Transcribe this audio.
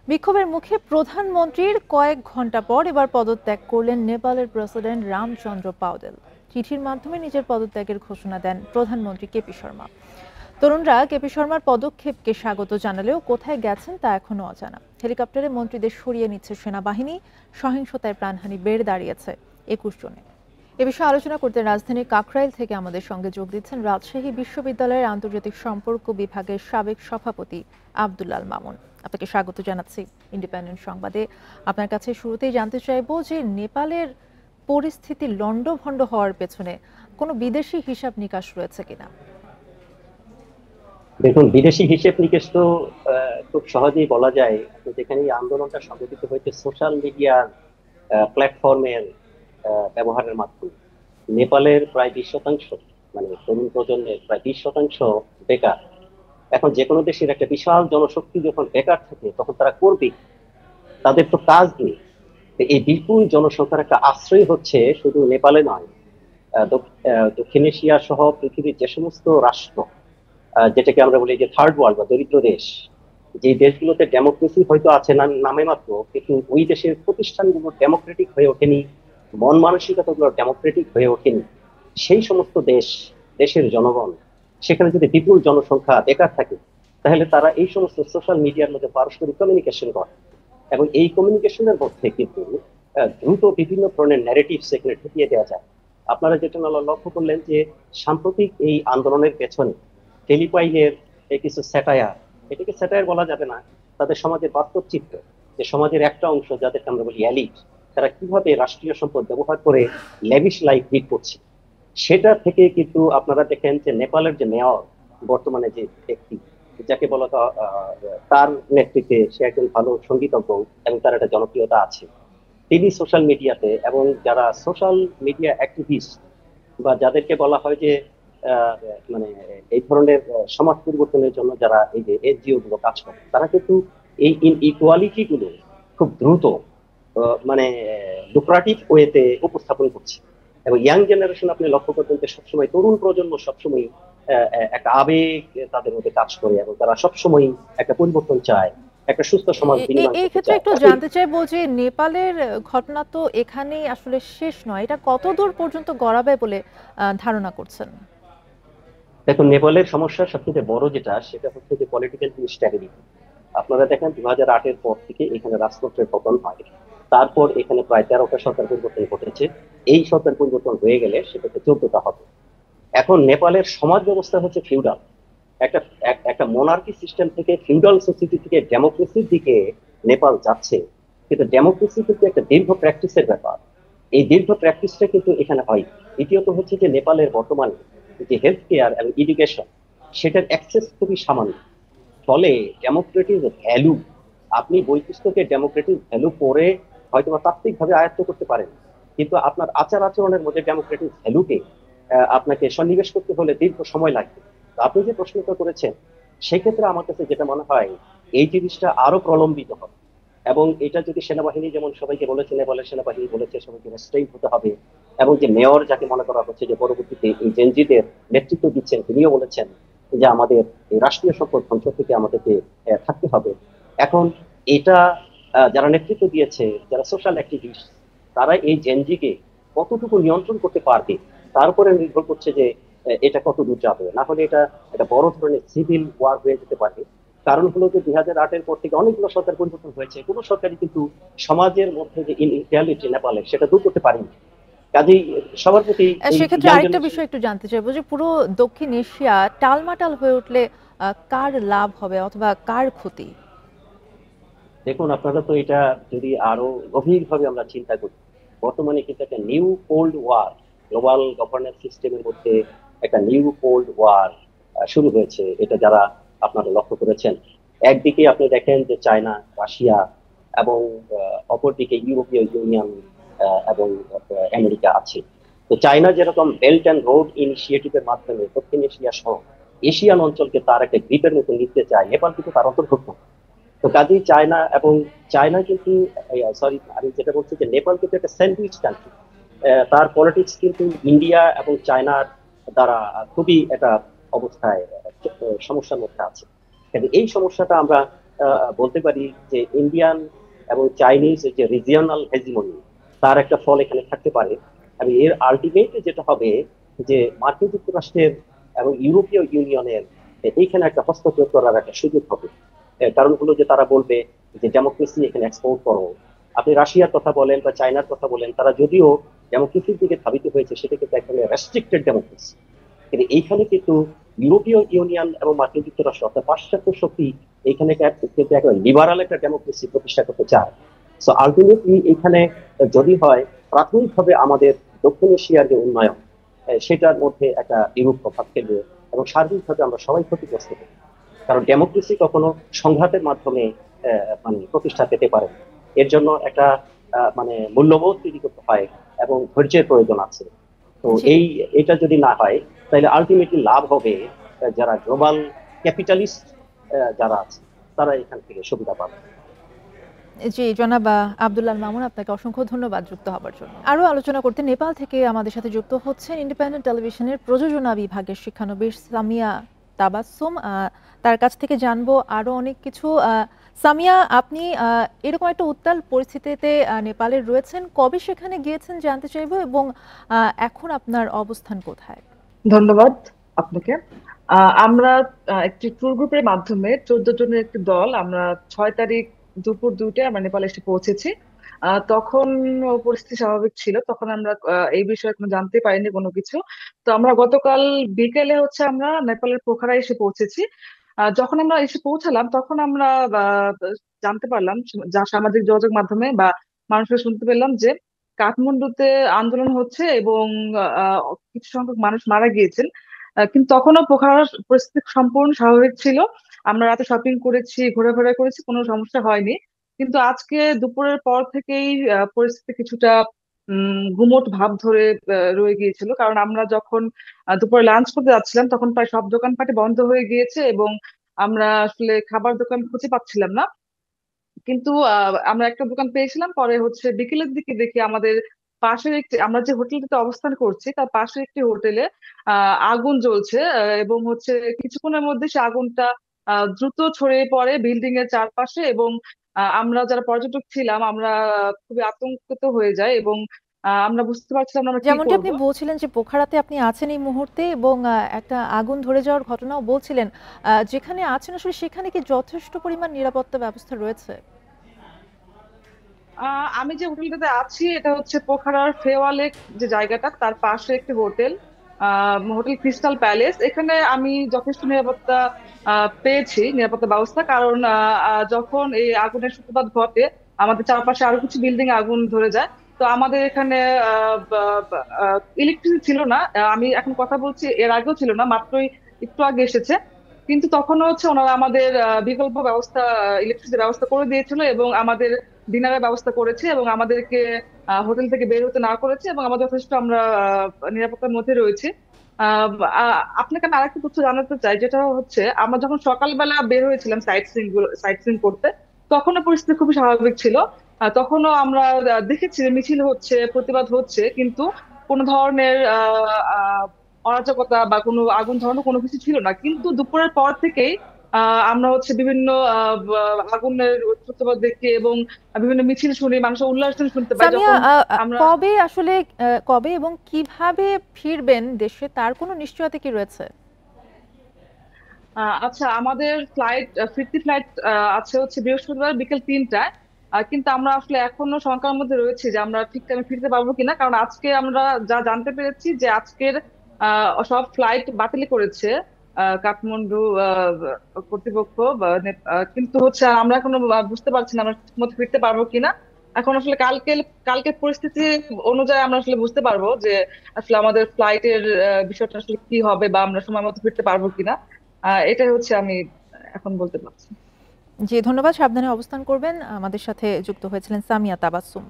বিক্ষোভের মুখে প্রধানমন্ত্রীর কয়েক ঘন্টা পর এবার পদত্যাগ করলেন নেপালের প্রেসিডেন্ট রামচন্দ্র পাউদেল। চিঠির মাধ্যমে নিজের পদত্যাগের ঘোষণা দেন প্রধানমন্ত্রী কেপি শর্মা। তরুণরা কেপি শর্মার পদক্ষেপকে স্বাগত জানালেও কোথায় গেছেন তা এখনো অজানা। হেলিকপ্টারে মন্ত্রীদের সরিয়ে নিচ্ছে সেনাবাহিনী। সহিংসতায় প্রাণহানি বেড়ে দাঁড়িয়েছে 21 জনে। এ বিষয়ে আলোচনা করতে রাজধানীর কাকরাইল থেকে আমাদের সঙ্গে যোগ দিচ্ছেন রাজশাহী বিশ্ববিদ্যালয়ের আন্তর্জাতিক সম্পর্ক বিভাগের সাবেক সভাপতি আব্দুল্লাল মামুন। আপনাকে স্বাগত জানাচ্ছি ইন্ডিপেন্ডেন্ট সংবাদে। আপনার কাছে শুরুতেই জানতে চাইবো যে নেপালের পরিস্থিতি লন্ডভন্ড হওয়ার পেছনে কোনো বিদেশি হিসাব নিকাশ রয়েছে কিনা। দেখুন, বিদেশি হিসেব নিকেশ তো খুব সহজেই বলা যায়। যেখানে এই আন্দোলনটা সংগঠিত হয়েছে সোশ্যাল মিডিয়ার প্ল্যাটফর্মের ব্যবহারের মাধ্যমে। নেপালের প্রায় 20%, মানে তরুণ প্রজন্মের প্রায় 20% বেকার। এখন যে কোনো দেশের একটা বিশাল জনশক্তি যখন বেকার থাকে তখন তারা করবে কি? তাদের তো কাজ নেই। তো এই বিপুল জনসংখ্যার একটা আশ্রয় হচ্ছে শুধু নেপালে নয়, দক্ষিণ এশিয়া সহ পৃথিবীর যে সমস্ত রাষ্ট্র, যেটাকে আমরা বলি যে থার্ড ওয়ার্ল্ড বা দরিদ্র দেশ, যে দেশগুলোতে ডেমোক্রেসি হয়তো আছে না নামে মাত্র, কিন্তু ওই দেশের প্রতিষ্ঠানগুলো ডেমোক্রেটিক হয়ে ওঠেনি, মন মানসিকতাগুলো ডেমোক্রেটিক হয়ে ওঠেনি। সেই সমস্ত দেশের জনগণ, সেখানে যদি বিপুল জনসংখ্যা বেকার থাকে, তাহলে তারা এই সমস্ত সোশ্যাল মিডিয়ার মধ্যে পারস্পরিক কমিউনিকেশন করে, এবং এই কমিউনিকেশনের মধ্যে কিন্তু দ্রুত বিভিন্ন ধরনের ন্যারেটিভ সেখানে ঢুকিয়ে দেওয়া যায়। আপনারা যেটা লক্ষ্য করলেন যে সাম্প্রতিক এই আন্দোলনের পেছনে ফিলিপাইনের কিছু স্যাটায়ার, এটাকে স্যাটায়ার বলা যাবে না, তাদের সমাজের বাস্তব চিত্র, যে সমাজের একটা অংশ যাদেরকে আমরা বলি এলিট, তারা কিভাবে রাষ্ট্রীয় সম্পদ ব্যবহার করে ল্যাভিশ লাইফ লিড করছে, সেটা থেকে কিন্তু আপনারা দেখেন যে নেপালের যে মেয়র, বর্তমানে যে ব্যক্তি, যাকে বলা তার নেতৃত্বে, সে একজন ভালো সঙ্গীতজ্ঞ এবং তার একটা জনপ্রিয়তা আছে। তিনি সোশ্যাল মিডিয়াতে, এবং যারা সোশ্যাল মিডিয়া অ্যাক্টিভিস্ট বা যাদেরকে বলা হয় যে আহ, মানে এই ধরনের সমাজ পরিবর্তনের জন্য যারা এই যে এনজিও গুলো কাজ করে, তারা কিন্তু এই ইনইকুয়ালিটি গুলো খুব দ্রুত মানে লুক্রাটিভ ওয়েতে উপস্থাপন করছে। এবং ইয়াং জেনারেশন আপনি লক্ষ্য করবেন যে সবসময় তরুণ প্রজন্ম সবসময় একটা আবেগ তাদের মধ্যে কাজ করে, এবং তারা সবসময় একটা পরিবর্তন চায়, একটা সুস্থ সমাজ বিনির্মাণ এই করতে ক্ষেত্রে চায়। একটু জানতে চাইবো যে নেপালের ঘটনা তো এখানেই আসলে শেষ নয়, এটা কত দূর পর্যন্ত গড়াবে বলে ধারণা করছেন। দেখুন, নেপালের সমস্যা সবচেয়ে বড় যেটা, সেটা হচ্ছে যে পলিটিক্যাল ইনস্ট্যাবিলিটি। আপনারা দেখেন 2008-এর পর থেকে এখানে রাজতন্ত্রের পতন হয়। তারপর এখানে প্রায় 13টা সরকার পরিবর্তন ঘটেছে। এই সরকার পরিবর্তন হয়ে গেলে সেটাতে 14টা হবে। এখন নেপালের সমাজ ব্যবস্থা হচ্ছে ফিউডাল। একটা একটা মোনার্কি সিস্টেম থেকে, ফিউডাল সোসাইটি থেকে ডেমোক্রেসির দিকে নেপাল যাচ্ছে। কিন্তু ডেমোক্রেসি কিন্তু একটা দীর্ঘ প্র্যাকটিসের ব্যাপার। এই দীর্ঘ প্র্যাকটিসটা কিন্তু এখানে হয়। দ্বিতীয়ত হচ্ছে যে নেপালের বর্তমানে যে হেলথ কেয়ার এবং এডুকেশন, সেটার অ্যাক্সেস খুবই সামান্য। ফলে ডেমোক্রেটিক ভ্যালু, আপনি বই পুস্তকে ডেমোক্রেটিক ভ্যালু পড়ে হয়তো বা তাত্ত্বিকভাবে আয়ত্ত করতে পারেন, কিন্তু আপনার আচার আচরণের মধ্যে ডেমোক্রেটিক ভ্যালুকে আপনাকে সন্নিবেশ করতে হলে দীর্ঘ সময় লাগবে। তো আপনি যে প্রশ্নটা করেছেন, সেক্ষেত্রে আমার কাছে যেটা মনে হয়, এই জিনিসটা আরো প্রলম্বিত হবে। এবং এটা যদি সেনাবাহিনী, যেমন সবাইকে বলেছে, নেপালের সেনাবাহিনী বলেছে সবাইকে রেস্ট্রেইন হতে হবে, এবং যে মেয়র যাকে মনে করা হচ্ছে যে পরবর্তীতে এই জেনজিদের নেতৃত্ব দিচ্ছেন, তিনিও বলেছেন যে আমাদের এই রাষ্ট্রীয় সম্পদ ধ্বংস থেকে আমাদেরকে থাকতে হবে। এখন এটা যারা নেতৃত্ব দিয়েছে, যারা সোশ্যাল অ্যাক্টিভিস্ট, তারা এই জেনজিকে কতটুকু নিয়ন্ত্রণ করতে পারবে তার উপরে নির্ভর করছে যে এটা কত দূর যাবে। না হলে এটা একটা বড় ধরনের সিভিল ওয়ার হয়ে যেতে পারে। কারণ হলো যে 2008-এর পর থেকে অনেকগুলো সরকার পরিবর্তন হয়েছে, কোনো সরকারই কিন্তু সমাজের মধ্যে যে ইনইকুয়ালিটি নেপালে সেটা দূর করতে পারেনি। কাজেই সবার প্রতি এই সেক্ষেত্রে ইয়াং আরেকটা জেনারেশন। বিষয় একটু জানতে চাইবো যে পুরো দক্ষিণ এশিয়া টালমাটাল হয়ে উঠলে কার লাভ হবে অথবা কার ক্ষতি। দেখুন, আপনারা তো এটা যদি আরো গভীরভাবে আমরা চিন্তা করি, বর্তমানে কিন্তু একটা new cold war, global governance সিস্টেমের মধ্যে একটা নিউ কোল্ড ওয়ার শুরু হয়েছে। এটা যারা আপনারা লক্ষ্য করেছেন, একদিকে আপনি দেখেন যে চায়না, রাশিয়া, এবং অপরদিকে ইউরোপীয় ইউনিয়ন এবং আমেরিকা আছে। তো চায়না যেরকম বেল্ট অ্যান্ড রোড ইনিশিয়েটিভের মাধ্যমে দক্ষিণ এশিয়া সহ এশিয়ান অঞ্চলকে তার একটা গ্রিপের মতো নিতে চায়, নেপাল কিন্তু তার অন্তর্ভুক্ত। তো কাজেই চায়না, এবং চায়না কিন্তু, সরি আমি যেটা বলছি যে নেপাল কিন্তু একটা স্যান্ডউইচ কান্ট্রি। তার পলিটিক্স কিন্তু ইন্ডিয়া এবং চায়নার দ্বারা খুবই একটা অবস্থায় সমস্যার মধ্যে আছে। কিন্তু এই সমস্যাটা আমরা বলতে পারি যে ইন্ডিয়ান এবং চাইনিজ যে রিজিয়নাল হেজিমনি, তার একটা ফল এখানে থাকতে পারে। এবং এর আলটিমেট যেটা হবে যে মার্কিন যুক্তরাষ্ট্রের এবং ইউরোপীয় ইউনিয়নের এইখানে একটা হস্তক্ষেপ করার একটা সুযোগ হবে। কারণ হলো যে তারা বলবে যে ডেমোক্রেসি এখানে এক্সপোর্ট করো। আপনি রাশিয়ার কথা বলেন বা চায়নার কথা বলেন, তারা যদিও ডেমোক্রেসির দিকে ধাবিত হয়েছে, সেটা কিন্তু এখানে রেস্ট্রিক্টেড ডেমোক্রেসি। কিন্তু এইখানে কিন্তু ইউরোপীয় ইউনিয়ন এবং মার্কিন যুক্তরাষ্ট্র অর্থাৎ পাশ্চাত্য শক্তি এইখানে কিন্তু একটা লিবারাল একটা ডেমোক্রেসি প্রতিষ্ঠা করতে চায়। সো আলটিমেটলি এখানে যদি হয়, প্রাথমিকভাবে আমাদের দক্ষিণ এশিয়ার যে উন্নয়ন, সেটার মধ্যে একটা বিরূপ প্রভাব ফেলবে এবং সার্বিকভাবে আমরা সবাই ক্ষতিগ্রস্ত হব। কারণ ডেমোক্রেসি কখনো সংঘাতের মাধ্যমে মানে প্রতিষ্ঠা পেতে পারে না। এর জন্য একটা মানে মূল্যবোধ তৈরি করতে হয় এবং ধৈর্যের প্রয়োজন আছে। তো জি এটা যদি না হয়, তাহলে আলটিমেটলি লাভ হবে যারা গ্লোবাল ক্যাপিটালিস্ট যারা আছে, তারা এখান থেকে সুবিধা পাবে। জি, জনাব আব্দুল্লাহ মামুন, আপনাকে অসংখ্য ধন্যবাদ যুক্ত হবার জন্য। আরো আলোচনা করতে নেপাল থেকে আমাদের সাথে যুক্ত হচ্ছেন ইন্ডিপেন্ডেন্ট টেলিভিশনের প্রযোজনা বিভাগের শিক্ষানবিশ সামিয়া তাবাসসুম। তার কাছ থেকে জানবো আরো অনেক কিছু। সামিয়া, আপনি এরকম একটা উত্তাল পরিস্থিতিতে নেপালের রয়েছেন, কবে সেখানে গিয়েছেন জানতে চাইবো, এবং এখন আপনার অবস্থান কোথায়? ধন্যবাদ আপনাকে। আমরা একটি ট্যুর গ্রুপের মাধ্যমে 14 জনের একটি দল, আমরা 6 তারিখ দুপুর 2টায় আমরা নেপালে এসে পৌঁছেছি। তখন পরিস্থিতি স্বাভাবিক ছিল, তখন আমরা এই বিষয়ে কোনো জানতে পারিনি কোনো কিছু। তো আমরা গতকাল বিকেলে আমরা নেপালের পোখরায় এসে পৌঁছেছি। যখন আমরা এসে পৌঁছালাম তখন আমরা জানতে পারলাম, যা সামাজিক যোগাযোগ মাধ্যমে বা মানুষের শুনতে পেলাম যে কাঠমান্ডুতে আন্দোলন হচ্ছে এবং আহ, কিছু সংখ্যক মানুষ মারা গিয়েছেন। কিন্তু তখনও পোখারার পরিস্থিতি সম্পূর্ণ স্বাভাবিক ছিল। আমরা রাতে শপিং করেছি, ঘোরাফেরা করেছি, কোনো সমস্যা হয়নি। কিন্তু আজকে দুপুরের পর থেকেই পরিস্থিতি কিছুটা গুমোট ভাব ধরে রয়ে গিয়েছিল। কারণ আমরা যখন দুপুরে লাঞ্চ করতে যাচ্ছিলাম তখন প্রায় সব দোকানপাটই বন্ধ হয়ে গিয়েছে এবং আমরা আসলে খাবার দোকান খুঁজে পাচ্ছিলাম না। কিন্তু আমরা একটা দোকান পেয়েছিলাম, পরে বিকেলের দিকে দেখি আমাদের পাশের একটি, আমরা যে হোটেলটিতে অবস্থান করছি তার পাশের একটি হোটেলে আগুন জ্বলছে। এবং কিছুক্ষণের মধ্যে সে আগুনটা দ্রুত ছড়িয়ে পড়ে বিল্ডিং এর চারপাশে এবং আমরা যারা পর্যটক ছিলাম আমরা খুবই আতঙ্কিত হয়ে যাই এবং আমরা বুঝতে পারছিলাম না আমরা কি যেমনটি করব। আপনি বলছিলেন যে পোখারাতে আপনি আছেন এই মুহূর্তে, এবং একটা আগুন ধরে যাওয়ার ঘটনাও বলছিলেন, যেখানে আছেন আসলে সেখানে কি যথেষ্ট পরিমাণ নিরাপত্তা ব্যবস্থা রয়েছে? আমি যে হোটেলটাতে আছি এটা পোখারার ফেওয়ালে যে জায়গাটা, তার পাশে একটি হোটেল, হোটেল ক্রিস্টাল প্যালেস। এখানে আমি যথেষ্ট নিরাপত্তা পেয়েছি, নিরাপত্তা ব্যবস্থা। কারণ যখন এই আগুনের সূত্রপাত ঘটে আমাদের চারপাশে আরো কিছু বিল্ডিং আগুন ধরে যায়। তো আমাদের এখানে ইলেকট্রিসিটি ছিল না। আমি এখন কথা বলছি, এর আগেও ছিল না, মাত্রই একটু আগে এসেছে। কিন্তু তখনও ওনারা আমাদের বিকল্প ব্যবস্থা, ইলেকট্রিসিটির ব্যবস্থা করে দিয়েছিল এবং আমাদের ডিনারের ব্যবস্থা করেছে এবং আমাদেরকে হোটেল থেকে বের হতে না করেছে এবং আমরা যথেষ্ট নিরাপত্তার মধ্যে রয়েছে। আপনাকে আমি আরেকটা তথ্য জানাতে চাই, যেটা আমরা যখন সকালবেলা বের হয়েছিলাম সাইট সিইং করতে, তখনও পরিস্থিতি খুবই স্বাভাবিক ছিল। তখনও আমরা দেখেছি যে মিছিল হচ্ছে, প্রতিবাদ হচ্ছে, কিন্তু কোনো ধরনের অরাজকতা বা কোনো আগুন ধরানো কোনো কিছু ছিল না। কিন্তু দুপুরের পর থেকেই আমরা বিভিন্ন আগুনের সূত্রপাত দেখি এবং বিভিন্ন মিছিল শুনি, মানুষের উল্লাস শুনতে পাই সামিয়া, যখন আমরা কবে আসলে কবে এবং কিভাবে ফিরবেন দেশে, তার কোনো নিশ্চয়তা কি রয়েছে? আচ্ছা, আমাদের ফিরতি ফ্লাইট আছে বৃহস্পতিবার বিকেল 3টায়। কিন্তু আমরা আসলে এখনো শঙ্কার মধ্যে রয়েছি যে আমরা ঠিক টাইমে ফিরতে পারবো কিনা। কারণ আজকে আমরা যা জানতে পেরেছি যে আজকের সব ফ্লাইট বাতিল করেছে কাঠমান্ডু কর্তৃপক্ষ কিন্তু আমরা এখনো বুঝতে পারছি না আমরা ঠিকমতো ফিরতে পারবো কিনা। এখন আসলে কালকে পরিস্থিতি অনুযায়ী আমরা আসলে বুঝতে পারবো যে আসলে আমাদের ফ্লাইটের বিষয়টা আসলে কি হবে বা আমরা সময় মতো ফিরতে পারবো কিনা। এটাই আমি এখন বলতে পারছি। জি, ধন্যবাদ। সাবধানে অবস্থান করবেন। আমাদের সাথে যুক্ত হয়েছিলেন সামিয়া তাবাসসুম।